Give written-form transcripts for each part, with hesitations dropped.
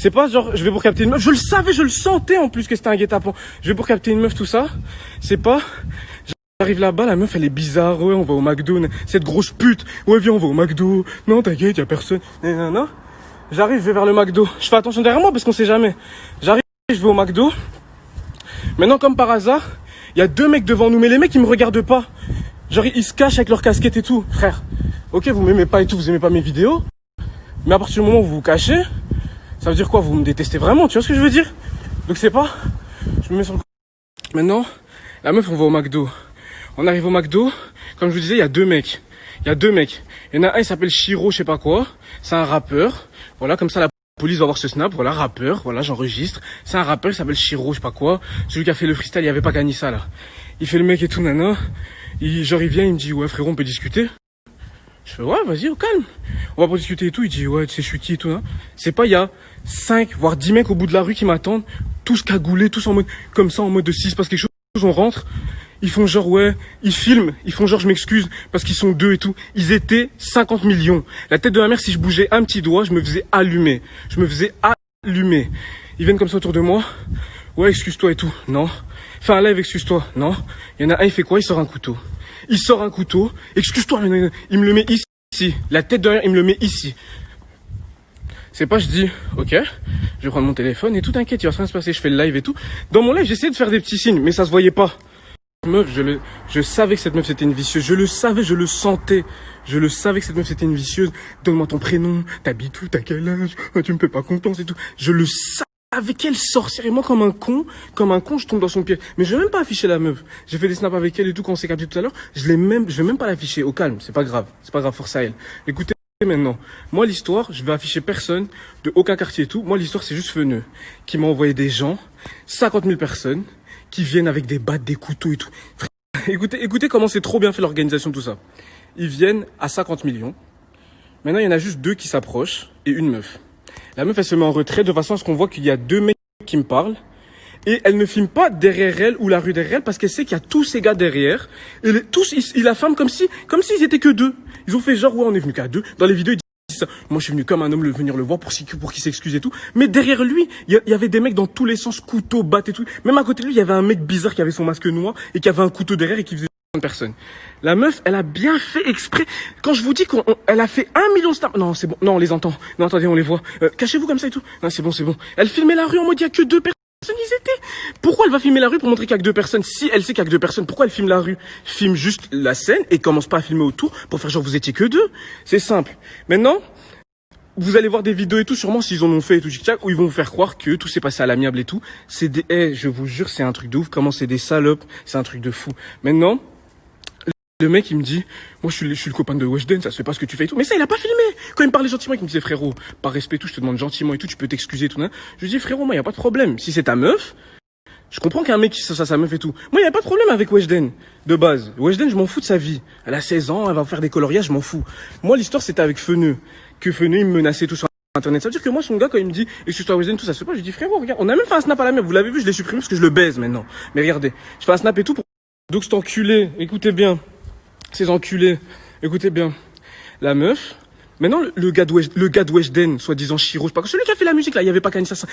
C'est pas genre, je vais pour capter une meuf. Je le savais, je le sentais en plus que c'était un guet-apens. Je vais pour capter une meuf, tout ça. C'est pas... J'arrive là-bas, la meuf, elle est bizarre. Ouais, on va au McDo. Cette grosse pute. Ouais, viens, on va au McDo. Non, t'inquiète, y'a personne. Non. J'arrive, je vais vers le McDo. Je fais attention derrière moi parce qu'on sait jamais. J'arrive, je vais au McDo. Maintenant, comme par hasard, il y a 2 mecs devant nous. Mais les mecs, ils me regardent pas. Genre, ils se cachent avec leur casquette et tout. Frère, ok, vous m'aimez pas et tout, vous aimez pas mes vidéos. Mais à partir du moment où vous vous cachez, ça veut dire quoi? Vous me détestez vraiment, tu vois ce que je veux dire? Donc c'est pas... Je me mets sur le... Maintenant, la meuf, on va au McDo. On arrive au McDo. Comme je vous disais, il y a 2 mecs. Il y en a un, il s'appelle Shiro, je sais pas quoi. C'est un rappeur. Voilà, comme ça, la police va voir ce snap. Voilà, rappeur. Voilà, j'enregistre. C'est un rappeur, il s'appelle Shiro, je sais pas quoi. Celui qui a fait le freestyle, il avait pas gagné ça, là. Il fait le mec et tout, nana. Il vient, il me dit, ouais, frérot, on peut discuter? Je fais, ouais, vas-y, au calme. On va pas discuter et tout. Il dit, ouais, tu sais, je suis qui et tout, hein. C'est pas, il y a 5, voire 10 mecs au bout de la rue qui m'attendent. Tous cagoulés, tous en mode, comme ça, en mode de 6, se passe quelque chose, on rentre. Ils font genre, ouais, ils filment, ils font genre, je m'excuse, parce qu'ils sont 2 et tout. Ils étaient 50 millions. La tête de ma mère, si je bougeais un petit doigt, je me faisais allumer. Ils viennent comme ça autour de moi. Ouais, excuse-toi et tout. Non. Fais un live, excuse-toi. Non. Il y en a un, il fait quoi? Il sort un couteau. Excuse-toi, il me le met ici. La tête de ma mère, il me le met ici. C'est pas, je dis, ok, je vais prendre mon téléphone et tout, t'inquiète, il va rien se passer, je fais le live et tout. Dans mon live, j'essayais de faire des petits signes, mais ça se voyait pas. Meuf, je savais que cette meuf c'était une vicieuse, je le savais, je le sentais. Je le savais que cette meuf c'était une vicieuse. Donne-moi ton prénom, t'habites où, t'as quel âge, tu me fais pas confiance et tout. Je le savais qu'elle sorcière et moi comme un con, je tombe dans son pied. Mais je vais même pas afficher la meuf. J'ai fait des snaps avec elle et tout quand on s'est capté tout à l'heure. Je vais même pas l'afficher, au calme, c'est pas grave, force à elle. Écoutez maintenant, moi l'histoire, je vais afficher personne, de aucun quartier et tout. Moi l'histoire c'est juste Feneux, qui m'a envoyé des gens, 50 000 personnes, qui viennent avec des battes, des couteaux et tout. Écoutez comment c'est trop bien fait l'organisation de tout ça. Ils viennent à 50 millions. Maintenant, il y en a juste 2 qui s'approchent et une meuf. La meuf, elle se met en retrait de façon à ce qu'on voit qu'il y a 2 mecs qui me parlent. Et elle ne filme pas derrière elle ou la rue derrière elle parce qu'elle sait qu'il y a tous ces gars derrière. Et tous, ils la filment comme s'ils étaient que 2. Ils ont fait genre, ouais, on est venu qu'à 2. Dans les vidéos, ils disent ça. Moi, je suis venu comme un homme venir le voir pour qu'il s'excuse et tout. Mais derrière lui, il y avait des mecs dans tous les sens, couteaux, battes et tout. Même à côté de lui, il y avait un mec bizarre qui avait son masque noir et qui avait un couteau derrière et qui faisait personne. La meuf, elle a bien fait exprès. Quand je vous dis qu'elle a fait 1 million de snaps. Non, c'est bon. Non, on les entend. Non, attendez, on les voit. Cachez-vous comme ça et tout. Non, c'est bon. Elle filmait la rue en mode il y a que 2 personnes. Ils étaient. Pourquoi elle va filmer la rue pour montrer qu'il y a que 2 personnes? Si elle sait qu'il y a que 2 personnes, pourquoi elle filme la rue? Filme juste la scène et commence pas à filmer autour pour faire genre vous étiez que 2. C'est simple. Maintenant, vous allez voir des vidéos et tout, sûrement s'ils en ont fait et tout, où ils vont vous faire croire que tout s'est passé à l'amiable et tout. C'est des, je vous jure, c'est un truc de ouf. Comment c'est des salopes. C'est un truc de fou. Maintenant, le mec, il me dit, moi, je suis le copain de Weshden, ça se fait pas ce que tu fais et tout. Mais ça, il a pas filmé. Quand il me parlait gentiment, il me disait, frérot, par respect et tout, je te demande gentiment et tout, tu peux t'excuser et tout, hein. Je lui dis, frérot, moi, y a pas de problème. Si c'est ta meuf, je comprends qu'un mec, ça, sa meuf et tout. Moi, y a pas de problème avec Weshden, de base. Weshden, je m'en fous de sa vie. Elle a 16 ans, elle va faire des coloriages, je m'en fous. Moi, l'histoire, c'était avec Feneux. Que Feneux, il me menaçait tout sur Internet. Ça veut dire que moi, son gars, quand il me dit, excuse-toi, Weshden, tout ça se fait pas, je lui dis, frérot, regarde, on a même fait un snap à la meuf. Vous l'avez vu, je l'ai supprimé parce que je le baise maintenant. Mais regardez, je fais un snap et tout pour... Donc, cet enculé, écoutez bien. Ces enculés, écoutez bien. La meuf, maintenant le gars de Weshden, soi-disant Shiro, je sais pas, celui qui a fait la musique là, il y avait pas qu'à ça,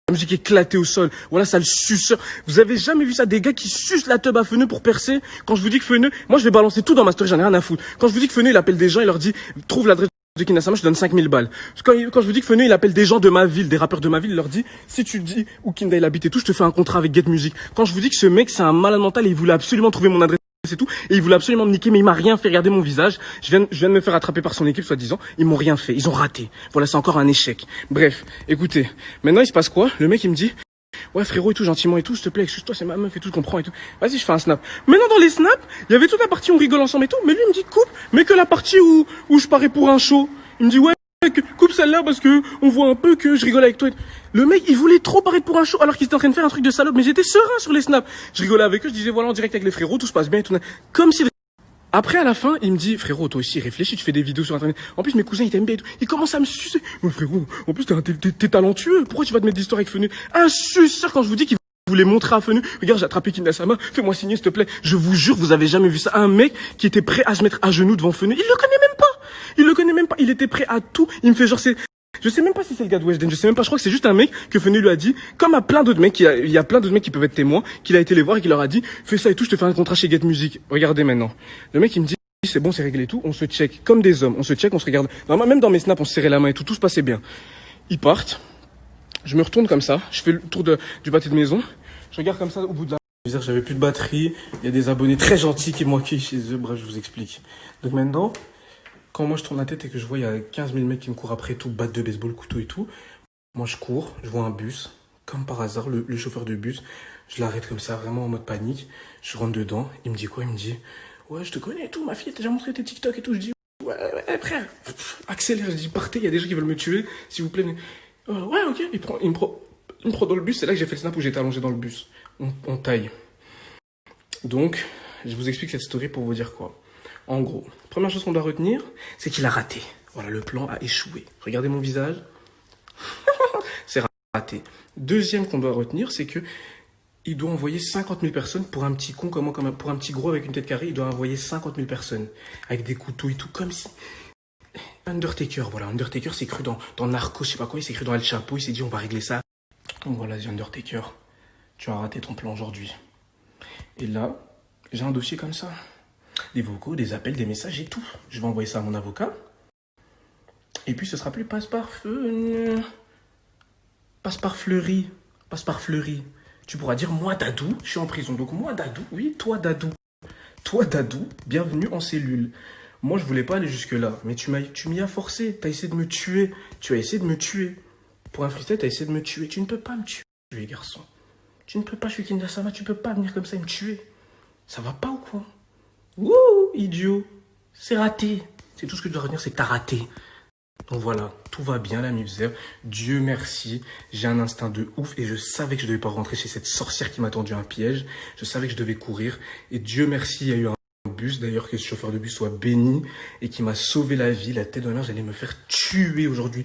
la musique éclatée au sol. Voilà, ça le suceur. Vous avez jamais vu ça, des gars qui sucent la teub à Feneux pour percer? Quand je vous dis que Feneux, moi je vais balancer tout dans ma story, j'en ai rien à foutre. Quand je vous dis que Feneux, il appelle des gens, il leur dit, trouve l'adresse de Kinasama, je te donne 5000 balles. Quand je vous dis que Feneux, il appelle des gens de ma ville, des rappeurs de ma ville, il leur dit, si tu dis où Kinda il habite et tout, je te fais un contrat avec Get Music. Quand je vous dis que ce mec, c'est un malade mental et il voulait absolument trouver mon adresse, c'est tout. Et il voulait absolument me niquer, mais il m'a rien fait. Regardez mon visage. Je viens de me faire attraper par son équipe, soi-disant. Ils m'ont rien fait. Ils ont raté. Voilà, c'est encore un échec. Bref, écoutez. Maintenant, il se passe quoi? Le mec, il me dit, ouais, frérot et tout, gentiment et tout, s'il te plaît, excuse-toi, c'est ma meuf et tout, je comprends et tout. Vas-y, je fais un snap. Maintenant, dans les snaps, il y avait toute la partie où on rigole ensemble et tout, mais lui, il me dit, coupe, mais que la partie où je parais pour un show. Il me dit, ouais, coupe celle-là parce que on voit un peu que je rigole avec toi. Le mec, il voulait trop paraître pour un show alors qu'il était en train de faire un truc de salope, mais j'étais serein sur les snaps. Je rigolais avec eux, je disais voilà en direct avec les frérots, tout se passe bien et tout. Comme si... Après, à la fin, il me dit, frérot, toi aussi, réfléchis, tu fais des vidéos sur Internet. En plus, mes cousins, ils t'aiment bien et tout. Ils commencent à me sucer. Mais frérot, en plus, t'es talentueux. Pourquoi tu vas te mettre des histoires avec Feneux? Un suceur quand je vous dis qu'il voulait montrer à Feneux. Regarde, j'ai attrapé Kinasama. Fais-moi signer, s'il te plaît. Je vous jure, vous avez jamais vu ça. Un mec qui était prêt à se mettre à genoux devant Feneux. Il le connaît même pas. Il était prêt à tout. Il me fait genre, Je sais même pas si c'est le gars de Weshden, je sais même pas, je crois que c'est juste un mec que Fenouil lui a dit, comme à plein d'autres mecs, il y a plein d'autres mecs qui peuvent être témoins, qu'il a été les voir et qu'il leur a dit, fais ça et tout, je te fais un contrat chez Get Music. Regardez maintenant. Le mec, il me dit, c'est bon, c'est réglé et tout, on se check, comme des hommes, on se check, on se regarde. Normalement, même dans mes snaps, on se serrait la main et tout se passait bien. Ils partent, je me retourne comme ça, je fais le tour du pâté de maison, je regarde comme ça au bout de la... J'avais plus de batterie, il y a des abonnés très gentils qui m'ont accueilli chez eux, bref, je vous explique. Donc maintenant, quand moi je tourne la tête et que je vois il y a 15 000 mecs qui me courent après tout, batte de baseball, couteau et tout, moi je cours, je vois un bus, comme par hasard, le chauffeur de bus, je l'arrête comme ça, vraiment en mode panique, je rentre dedans, il me dit quoi? Il me dit, ouais, je te connais et tout, ma fille, t'as déjà montré tes TikTok et tout, je dis, ouais, frère, accélère, je dis, partez, il y a des gens qui veulent me tuer, s'il vous plaît. Ouais, ok, il me prend dans le bus, c'est là que j'ai fait le snap où j'étais allongé dans le bus. On taille. Donc, je vous explique cette story pour vous dire quoi. En gros, première chose qu'on doit retenir, c'est qu'il a raté. Voilà, le plan a échoué. Regardez mon visage. C'est raté. Deuxième qu'on doit retenir, c'est que il doit envoyer 50 000 personnes pour un petit con, pour un petit gros avec une tête carrée, il doit envoyer 50 000 personnes avec des couteaux et tout, comme si... Undertaker, voilà, Undertaker s'est cru dans Narcos, je sais pas quoi, il s'est cru dans El Chapo, il s'est dit on va régler ça. Donc voilà, The Undertaker, tu as raté ton plan aujourd'hui. Et là, j'ai un dossier comme ça. Des vocaux, des appels, des messages et tout. Je vais envoyer ça à mon avocat. Et puis ce sera plus passe par Fleury. Tu pourras dire, moi Dadou, je suis en prison. Donc moi Dadou, oui, toi Dadou, bienvenue en cellule. Moi je voulais pas aller jusque là, mais tu m'y as forcé. T'as essayé de me tuer. Tu as essayé de me tuer. Pour un freestyle, t'as essayé de me tuer. Tu ne peux pas me tuer, garçon. Tu ne peux pas, je suis Kinda Sama, tu peux pas venir comme ça et me tuer. Ça va pas ou quoi? Wouh, idiot. C'est raté. C'est tout ce que tu dois retenir, c'est que t'as raté. Donc voilà, tout va bien, la Mifzer. Dieu merci, j'ai un instinct de ouf et je savais que je devais pas rentrer chez cette sorcière qui m'a tendu un piège. Je savais que je devais courir et Dieu merci, il y a eu un bus, d'ailleurs que ce chauffeur de bus soit béni et qui m'a sauvé la vie. La tête de ma mère, j'allais me faire tuer aujourd'hui.